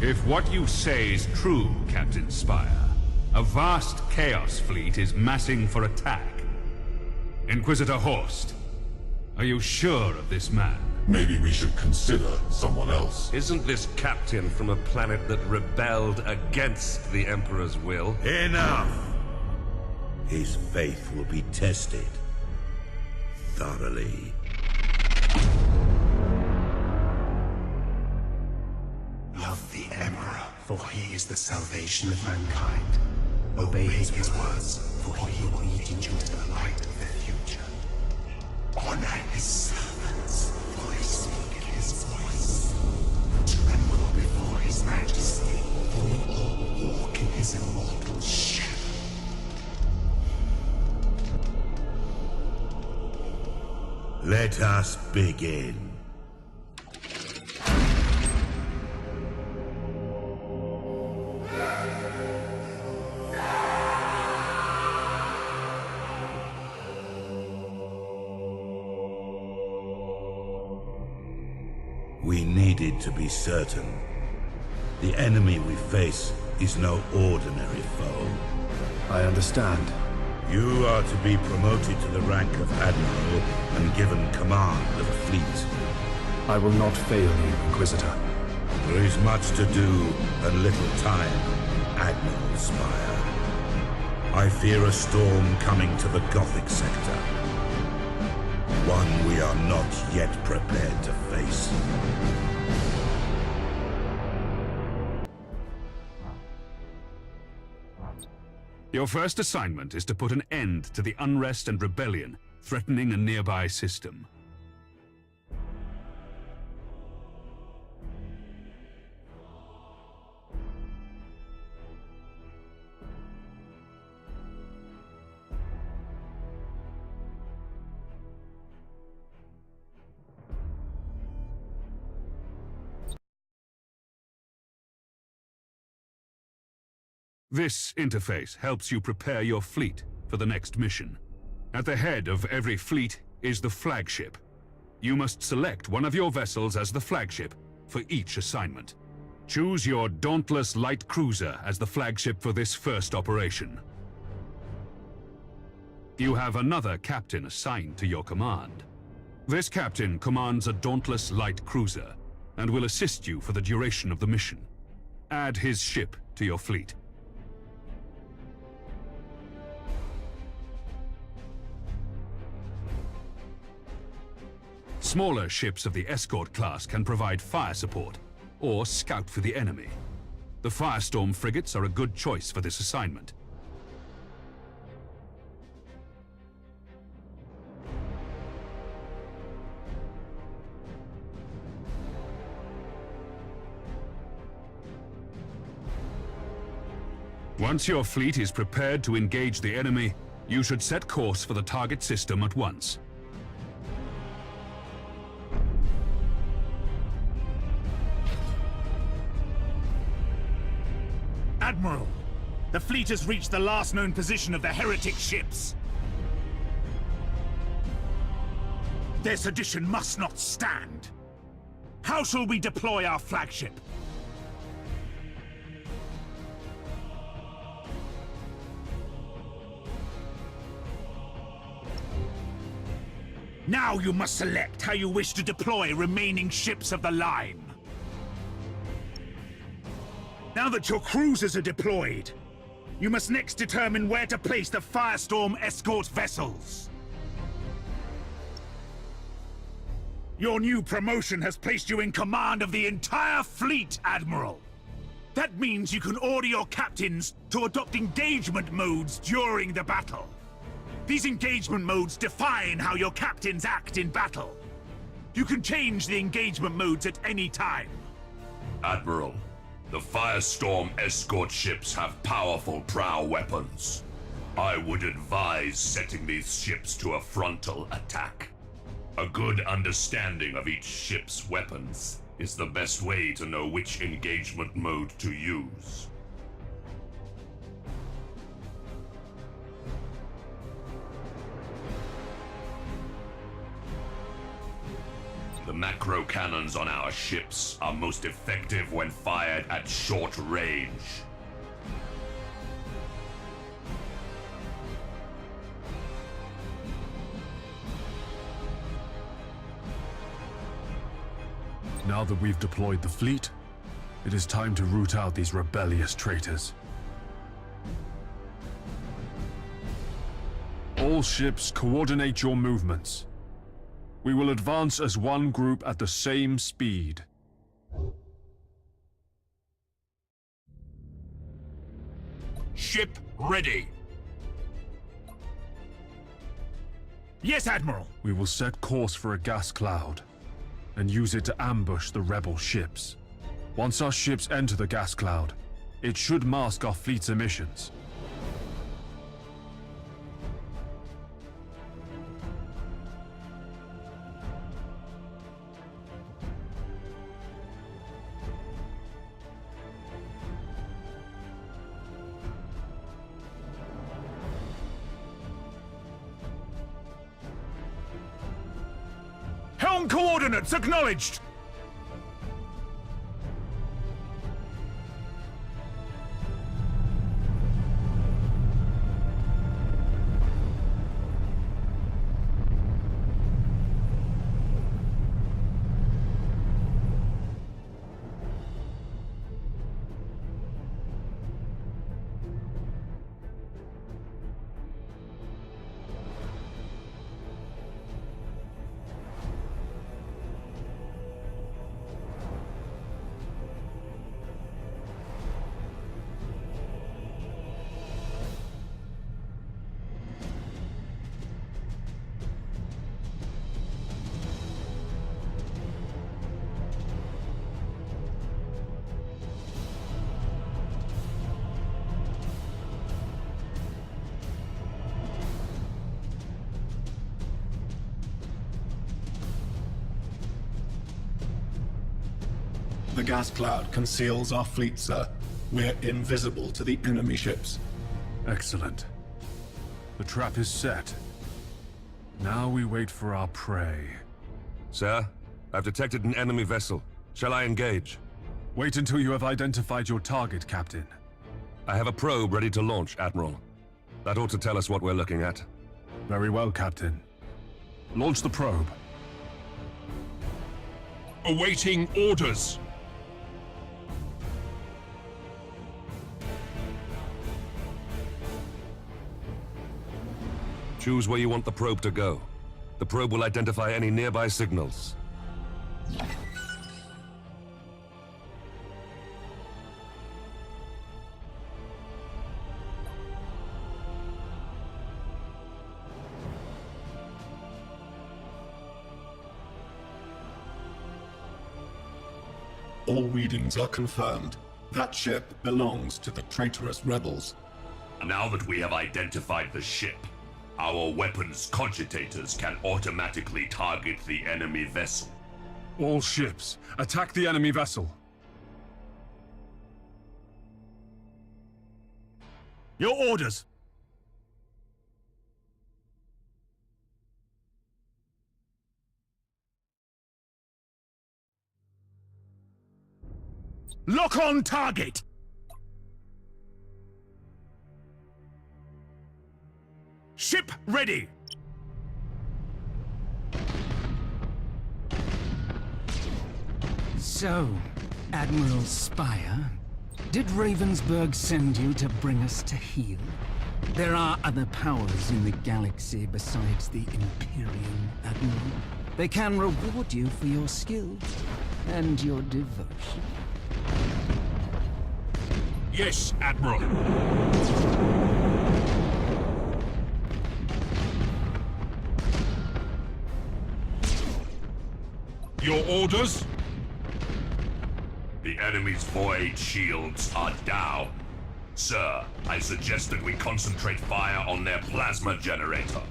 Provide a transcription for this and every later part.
If what you say is true, Captain Spire, a vast Chaos fleet is massing for attack. Inquisitor Horst, are you sure of this man? Maybe we should consider someone else. Isn't this captain from a planet that rebelled against the Emperor's will? Enough! His faith will be tested thoroughly. Love the Emperor, for he is the salvation of mankind. Obey his words, for he will lead you into the light of the future. Honor his servants, for they speak in his voice. Tremble before his majesty, for we all walk in his immortal shadow. Let us begin. We needed to be certain. The enemy we face is no ordinary foe. I understand. You are to be promoted to the rank of Admiral and given command of a fleet. I will not fail you, Inquisitor. There is much to do and little time, Admiral Spire. I fear a storm coming to the Gothic sector. One we are not yet prepared to face. Your first assignment is to put an end to the unrest and rebellion threatening a nearby system. This interface helps you prepare your fleet for the next mission. At the head of every fleet is the flagship. You must select one of your vessels as the flagship for each assignment. Choose your dauntless light cruiser as the flagship for this first operation. You have another captain assigned to your command. This captain commands a dauntless light cruiser and will assist you for the duration of the mission. Add his ship to your fleet. Smaller ships of the escort class can provide fire support or scout for the enemy. The Firestorm frigates are a good choice for this assignment. Once your fleet is prepared to engage the enemy, you should set course for the target system at once. Admiral, the fleet has reached the last known position of the heretic ships. Their sedition must not stand. How shall we deploy our flagship? Now you must select how you wish to deploy remaining ships of the line. Now that your cruisers are deployed, you must next determine where to place the Firestorm escort vessels. Your new promotion has placed you in command of the entire fleet, Admiral. That means you can order your captains to adopt engagement modes during the battle. These engagement modes define how your captains act in battle. You can change the engagement modes at any time. Admiral, the Firestorm escort ships have powerful prow weapons. I would advise setting these ships to a frontal attack. A good understanding of each ship's weapons is the best way to know which engagement mode to use. The macro cannons on our ships are most effective when fired at short range. Now that we've deployed the fleet, it is time to root out these rebellious traitors. All ships, coordinate your movements. We will advance as one group at the same speed. Ship ready. Yes, Admiral. We will set course for a gas cloud and use it to ambush the rebel ships. Once our ships enter the gas cloud, it should mask our fleet's emissions. Helm coordinates acknowledged! The gas cloud conceals our fleet, sir. We're invisible to the enemy ships. Excellent. The trap is set. Now we wait for our prey. Sir, I've detected an enemy vessel. Shall I engage? Wait until you have identified your target, Captain. I have a probe ready to launch, Admiral. That ought to tell us what we're looking at. Very well, Captain. Launch the probe. Awaiting orders. Choose where you want the probe to go. The probe will identify any nearby signals. All readings are confirmed. That ship belongs to the traitorous rebels. Now that we have identified the ship, our weapons cogitators can automatically target the enemy vessel. All ships, attack the enemy vessel. Your orders. Lock on target! Ship ready! So, Admiral Spire, did Ravensburg send you to bring us to heel? There are other powers in the galaxy besides the Imperium, Admiral. They can reward you for your skill and your devotion. Yes, Admiral. Your orders? The enemy's void shields are down. Sir, I suggest that we concentrate fire on their plasma generator.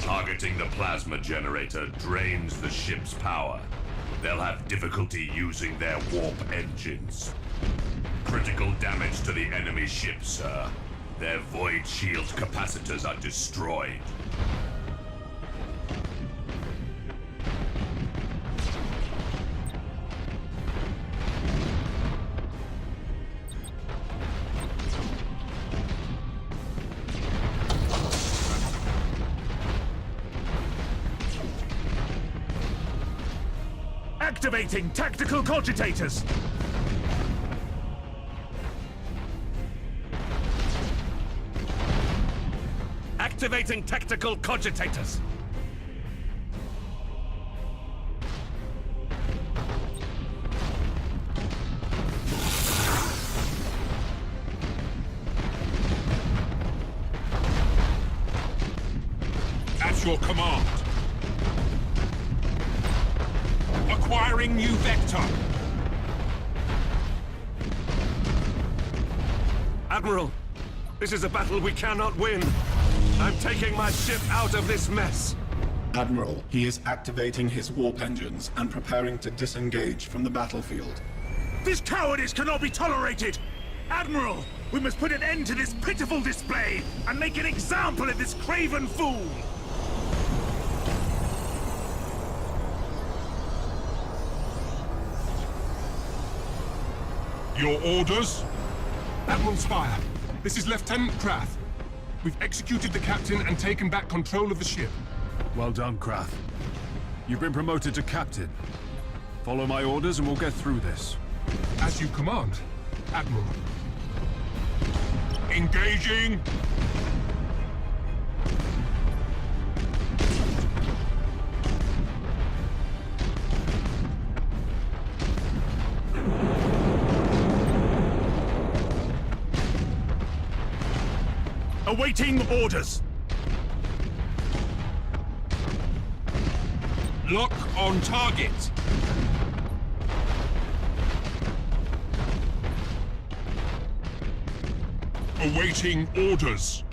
Targeting the plasma generator drains the ship's power. They'll have difficulty using their warp engines. Critical damage to the enemy ship, sir. Their void shield capacitors are destroyed. Activating tactical cogitators! Activating tactical cogitators. At your command. Acquiring new vector. Admiral, this is a battle we cannot win. I'm taking my ship out of this mess. Admiral, he is activating his warp engines and preparing to disengage from the battlefield. This cowardice cannot be tolerated! Admiral, we must put an end to this pitiful display and make an example of this craven fool! Your orders? Admiral Spire, this is Lieutenant Krath. We've executed the captain and taken back control of the ship. Well done, Krath. You've been promoted to captain. Follow my orders and we'll get through this. As you command, Admiral. Engaging! Awaiting orders! Lock on target! Awaiting orders.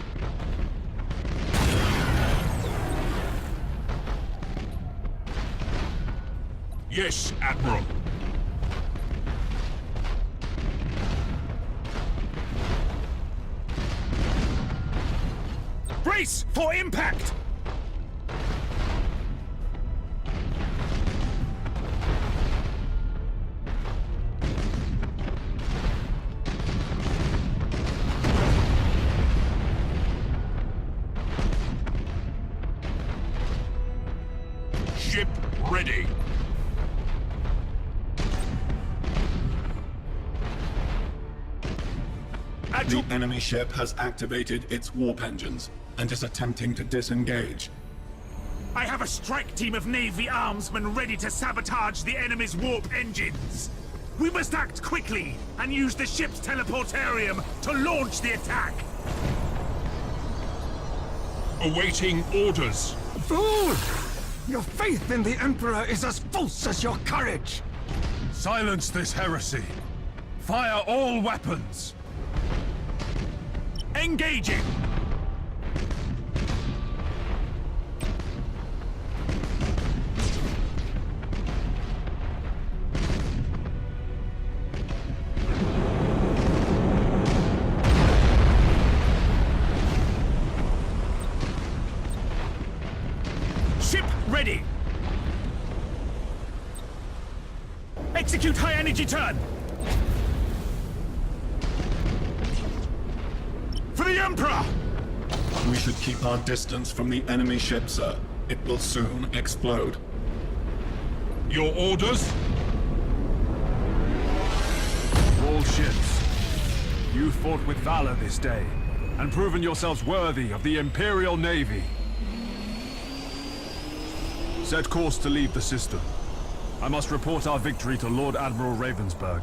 Yes, Admiral. Brace for impact! Ship ready. The enemy ship has activated its warp engines and is attempting to disengage. I have a strike team of Navy armsmen ready to sabotage the enemy's warp engines. We must act quickly and use the ship's teleportarium to launch the attack. Awaiting orders. Fool! Your faith in the Emperor is as false as your courage! Silence this heresy. Fire all weapons. Engaging! Ship ready! Execute high-energy turn! For the Emperor! We should keep our distance from the enemy ship, sir. It will soon explode. Your orders? All ships, you fought with valor this day, and proven yourselves worthy of the Imperial Navy. Set course to leave the system. I must report our victory to Lord Admiral Ravensburg.